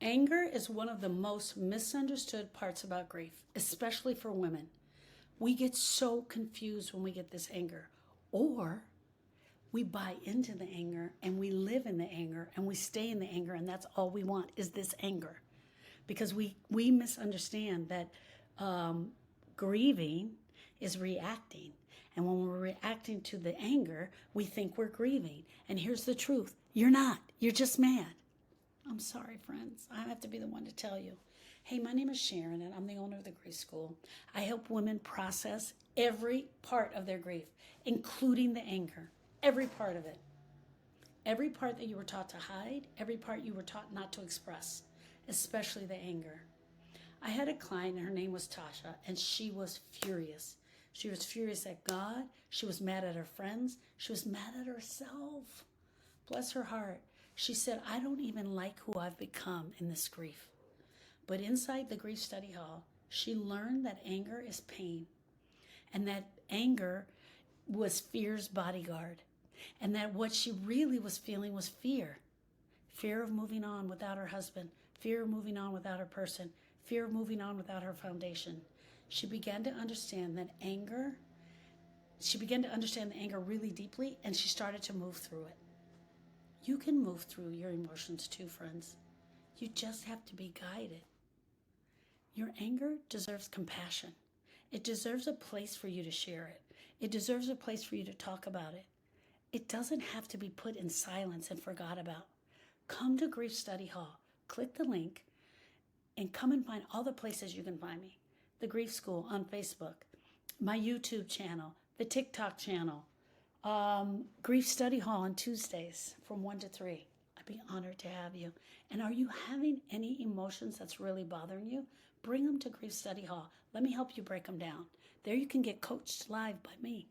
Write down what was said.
Anger is one of the most misunderstood parts about grief, especially for women. We get so confused when we get this anger, or we buy into the anger and we live in the anger and we stay in the anger, and that's all we want is this anger. Because we misunderstand that grieving is reacting. And when we're reacting to the anger, we think we're grieving. And here's the truth. You're not. You're just mad. I'm sorry, friends. I have to be the one to tell you. Hey, my name is Sharon, and I'm the owner of the Grief School. I help women process every part of their grief, including the anger. Every part of it. Every part that you were taught to hide, every part you were taught not to express, especially the anger. I had a client, and her name was Tasha, and she was furious. She was furious at God. She was mad at her friends. She was mad at herself. Bless her heart. She said, I don't even like who I've become in this grief. But inside the grief study hall, she learned that anger is pain, and that anger was fear's bodyguard, and that what she really was feeling was fear. Fear of moving on without her husband, fear of moving on without her person, fear of moving on without her foundation. She began to understand that anger, she began to understand the anger really deeply, and she started to move through it. You can move through your emotions too, friends. You just have to be guided. Your anger deserves compassion. It deserves a place for you to share it. It deserves a place for you to talk about it. It doesn't have to be put in silence and forgot about. Come to Grief Study Hall. Click the link and come and find all the places you can find me. The Grief School on Facebook, my YouTube channel, the TikTok channel, Grief Study Hall on Tuesdays from 1 to 3. I'd be honored to have you. And are you having any emotions that's really bothering you? Bring them to Grief Study Hall. Let me help you break them down. There you can get coached live by me.